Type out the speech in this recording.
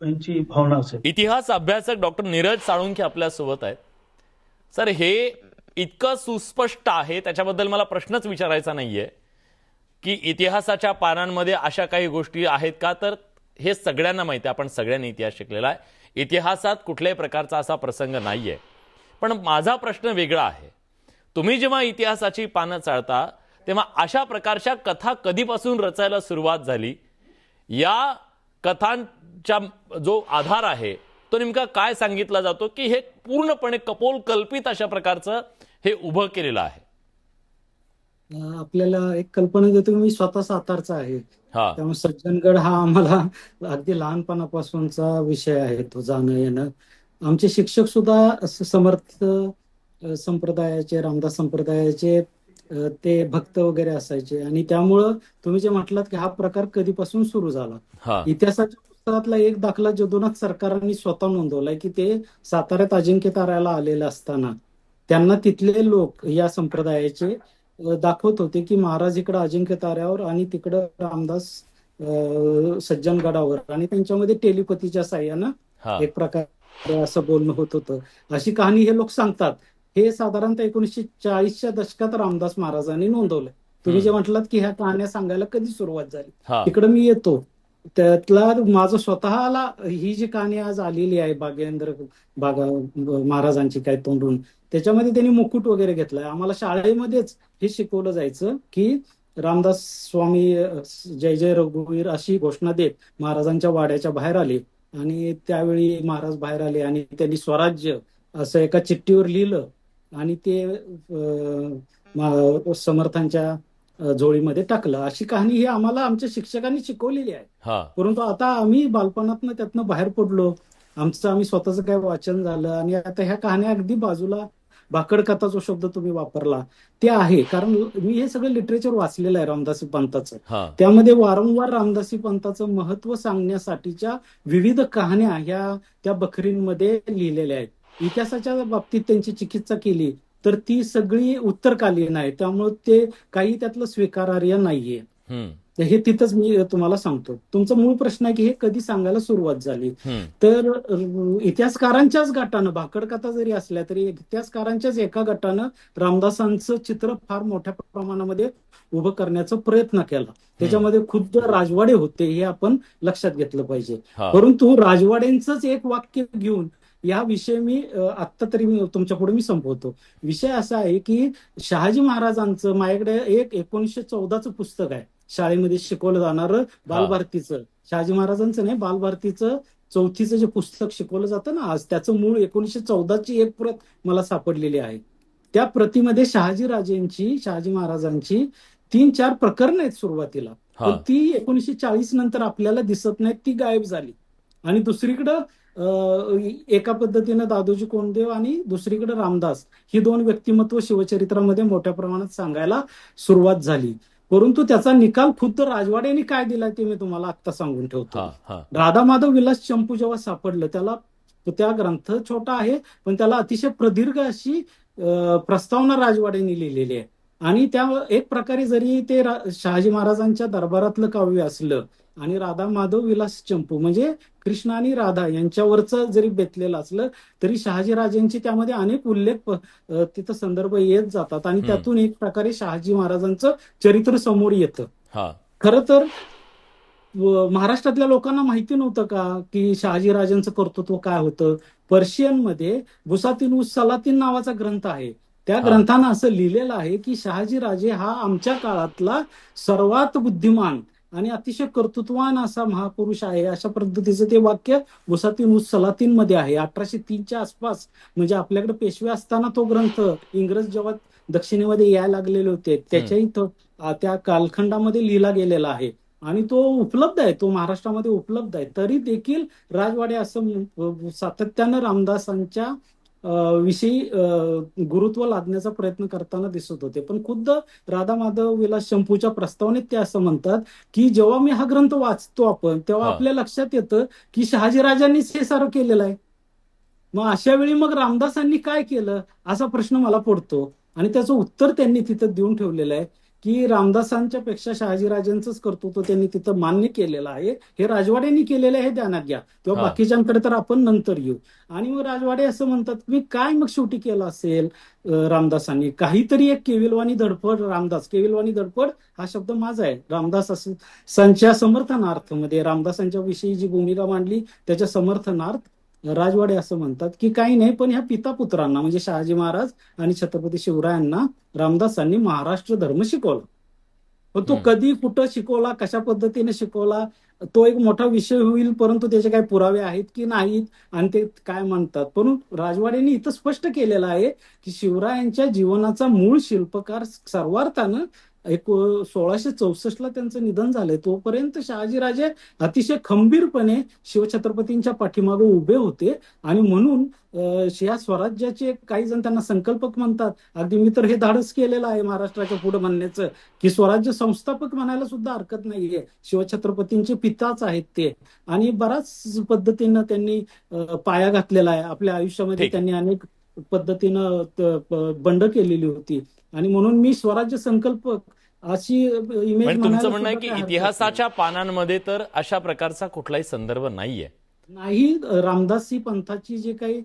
यांची भावना असेल. इतिहास अभ्यासक डॉक्टर नीरज साळुंखे आपल्यासोबत आहेत. सर, हे इतकं सुस्पष्ट आहे, त्याच्याबद्दल मला प्रश्नच विचारायचा नाहीये की इतिहासाच्या पानांमध्ये अशा काही गोष्टी आहेत का, तर हे सगळ्यांना माहिती आहे, आपण सगळ्यांनी इतिहास शिकलेला आहे. इतिहासात कुठल्याही प्रकारचा असा प्रसंग नाहीये. पण माझा प्रश्न वेगळा आहे. तुम्ही जेव्हा इतिहासाची पानं चाळता तेव्हा अशा प्रकारच्या कथा कधीपासून रचायला सुरुवात झाली, या कथांचा जो आधार आहे तो नेमका काय सांगितला जातो की हे पूर्णपणे कपोल कल्पित अशा प्रकारचं हे उभं केलेलं आहे? आपल्याला एक कल्पना देतो की मी स्वतः सातारचा आहे, हा त्यामुळे सज्जनगड हा आम्हाला अगदी लहानपणापासूनचा विषय आहे, तो जाणं येणं. आमचे शिक्षक सुद्धा असं समर्थ संप्रदायाचे, रामदास संप्रदायाचे ते भक्त वगैरे असायचे. आणि त्यामुळं तुम्ही जे म्हटलात की हा प्रकार कधीपासून सुरू झाला, हा इतिहासाच्या पुस्तकातला एक दाखला जदुनाथ सरकारांनी स्वतः नोंदवलाय की ते साताऱ्यात अजिंक्य ताऱ्याला आलेले असताना त्यांना तिथले लोक या संप्रदायाचे दाखवत होते की महाराज इकडं अजिंक्य ताऱ्यावर आणि तिकडं रामदास सज्जनगडावर, आणि त्यांच्यामध्ये टेलिपथीच्या साह्यानं हा एक प्रकारे असं बोलणं होत होतं. अशी कहाणी हे लोक सांगतात. हे साधारणतः 1940च्या दशकात रामदास महाराजांनी नोंदवलंय. तुम्ही जे म्हटलात की ह्या कहाण्या सांगायला कधी सुरुवात झाली, हा तिकडे मी येतो. त्यातला माझं स्वतःला ही जी कहाणी आज आलेली आहे बागेंद्र बागा महाराजांची काय तोंडून, त्याच्यामध्ये त्यांनी मुकुट वगैरे घेतलाय. आम्हाला शाळेमध्येच हे शिकवलं जायचं की रामदास स्वामी जय जय रघुवीर अशी घोषणा देत महाराजांच्या वाड्याच्या बाहेर आले, आणि त्यावेळी महाराज बाहेर आले आणि त्यांनी स्वराज्य असं एका चिठ्ठीवर लिहिलं आणि ते समर्थांच्या झोळीमध्ये टाकलं. अशी कहाणी ही आम्हाला आमच्या शिक्षकांनी शिकवलेली आहे. हा परंतु आता आम्ही बालपणातनं त्यातनं बाहेर पडलो, आम्ही स्वतःचं काय वाचन झालं, आणि आता ह्या कहाण्या अगदी बाजूला, भाकड कथा जो शब्द तुम्ही वापरला ते आहे. कारण मी हे सगळं लिटरेचर वाचलेलं आहे रामदासी पंथाचं. हा त्यामध्ये वारंवार रामदासी पंथाचं महत्व सांगण्यासाठीच्या विविध कहाण्या ह्या त्या बखरींमध्ये लिहिलेल्या आहेत. इतिहासाच्या बाबतीत त्यांची चिकित्सा केली तर ती सगळी उत्तरकालीन आहे, त्यामुळे ते काही त्यातलं स्वीकारार्ह नाहीये. हे तिथंच मी तुम्हाला सांगतो. तुमचा मूळ प्रश्न आहे की हे कधी सांगायला सुरुवात झाली, तर इतिहासकारांच्याच गटानं, भाकड कथा जरी असल्या तरी इतिहासकारांच्याच एका गटानं रामदासांचं चित्र फार मोठ्या प्रमाणामध्ये उभं करण्याचा प्रयत्न केला. त्याच्यामध्ये खुद्द राजवाडे होते, हे आपण लक्षात घेतलं पाहिजे. परंतु राजवाड्यांचंच एक वाक्य घेऊन या विषय मी आत्ता तरी मी तुमच्या पुढे मी संपवतो. विषय असा आहे की शहाजी महाराजांचं माझ्याकडे एक 1914चं पुस्तक आहे, शाळेमध्ये शिकवलं जाणारं बालभारतीचं. शहाजी महाराजांचं नाही, बालभारतीचं 4थीचं जे पुस्तक शिकवलं जातं ना आज, त्याचं मूळ 1914ची एक प्रत मला सापडलेली आहे. त्या प्रतीमध्ये शहाजी महाराजांची 3-4 प्रकरणं आहेत सुरुवातीला, पण ती 1940 नंतर आपल्याला दिसत नाहीत, ती गायब झाली. आणि दुसरीकडं एका पद्धतीनं दादोजी कोंडदेव आणि दुसरीकडे रामदास ही दोन व्यक्तिमत्व शिवचरित्रामध्ये मोठ्या प्रमाणात सांगायला सुरुवात झाली. परंतु त्याचा निकाल खुद्द राजवाड्याने काय दिला ते मी तुम्हाला आत्ता सांगून ठेवतो. राधा माधव विलास चंपू जेव्हा सापडलं, त्या ग्रंथ छोटा आहे पण त्याला अतिशय प्रदीर्घ अशी प्रस्तावना राजवाड्याने लिहिलेली आहे. आणि त्या एक प्रकारे जरी ते शहाजी महाराजांच्या दरबारातलं काव्य असलं आणि राधा माधव विलास चंपू म्हणजे कृष्ण आणि राधा यांच्यावरचं जरी बेतलेलं असलं तरी शहाजी राजांची त्यामध्ये अनेक उल्लेख तिथं संदर्भ येत जातात, आणि त्यातून एक प्रकारे शहाजी महाराजांचं चरित्र समोर येतं. खरं तर महाराष्ट्रातल्या लोकांना माहिती नव्हतं का की शहाजी राजांचं कर्तृत्व काय होतं. पर्शियनमध्ये बुसातीन उस सलातीन नावाचा ग्रंथ आहे, त्या ग्रंथानं असं लिहिलेलं आहे की शहाजी राजे हा आमच्या काळातला सर्वात बुद्धिमान आणि अतिशय कर्तृत्वान असा महापुरुष आहे, अशा पद्धतीचं ते वाक्य बुसातीन उस सलातीन मध्ये आहे. 1803च्या आसपास, म्हणजे आपल्याकडे पेशवे असताना तो ग्रंथ इंग्रज जेव्हा दक्षिणेमध्ये यायला लागलेले होते त्याच्याही त्या कालखंडामध्ये लिहिला गेलेला आहे आणि तो उपलब्ध आहे, तो महाराष्ट्रामध्ये उपलब्ध आहे. तरी देखील राजवाडे असं सातत्यानं रामदासांच्या विषयी गुरुत्व लादण्याचा प्रयत्न करताना दिसत होते. पण खुद्द राधा माधव विलास चंपूच्या प्रस्तावनेत ते असं म्हणतात की जेव्हा मी हा ग्रंथ वाचतो आपण, तेव्हा आपल्या लक्षात येतं की शहाजीराजांनीच हे सारं केलेलं आहे. मग अशा वेळी मग रामदासांनी काय केलं असा प्रश्न मला पडतो, आणि त्याचं उत्तर त्यांनी तिथं देऊन ठेवलेलं आहे की रामदासांच्या पेक्षा शहाजीराजांचंच कर्तृत्व त्यांनी तिथं मान्य केलेलं आहे. हे राजवाड्यांनी केलेलं आहे, ध्यानात घ्या. किंवा हा. बाकीच्यांकडे तर आपण नंतर येऊ. आणि मग राजवाडे असं म्हणतात मी काय मग शेवटी केलं असेल रामदासांनी, काहीतरी एक केविलवाणी धडपड. रामदास केविलवाणी धडपड हा शब्द माझा आहे. रामदासांच्या समर्थनार्थमध्ये रामदासांच्या विषयी जी भूमिका मांडली त्याच्या समर्थनार्थ राजवाडे असं म्हणतात की काही नाही, पण ह्या पिता पुत्रांना म्हणजे शहाजी महाराज आणि छत्रपती शिवरायांना रामदासांनी महाराष्ट्र धर्म शिकवला. पण तो कधी कुठं शिकवला, कशा पद्धतीने शिकवला, तो एक मोठा विषय होईल. परंतु त्याचे काही पुरावे आहेत की नाहीत आणि ते काय म्हणतात. परंतु राजवाड्यांनी इथं स्पष्ट केलेलं आहे की शिवरायांच्या जीवनाचा मूळ शिल्पकार सर्वार्थानं 1664 त्यांचं निधन झालंय. तोपर्यंत शहाजीराजे अतिशय खंबीरपणे शिवछत्रपतींच्या पाठीमागे उभे होते. आणि म्हणून या स्वराज्याचे काही जण त्यांना संकल्पक म्हणतात. अगदी मी तर हे धाडस केलेलं आहे महाराष्ट्राच्या पुढे म्हणण्याचं की स्वराज्य संस्थापक म्हणायला सुद्धा हरकत नाहीये. शिवछत्रपतींचे पिताच आहेत ते. आणि बऱ्याच पद्धतीनं त्यांनी पाया घातलेला आहे आपल्या आयुष्यामध्ये. ठीक आहे. त्यांनी अनेक पद्धतीनं बंड केलेली होती. आणि म्हणून मी स्वराज्य संकल्पक अशी इमेज म्हणजे तुमचं म्हणायला म्हणणं आहे सुद्धा की काही हरकत इतिहासाच्या पानांमध्ये तर अशा प्रकारचा कुठलाही संदर्भ नाहीये. नाही. रामदासी पंथाची जे काही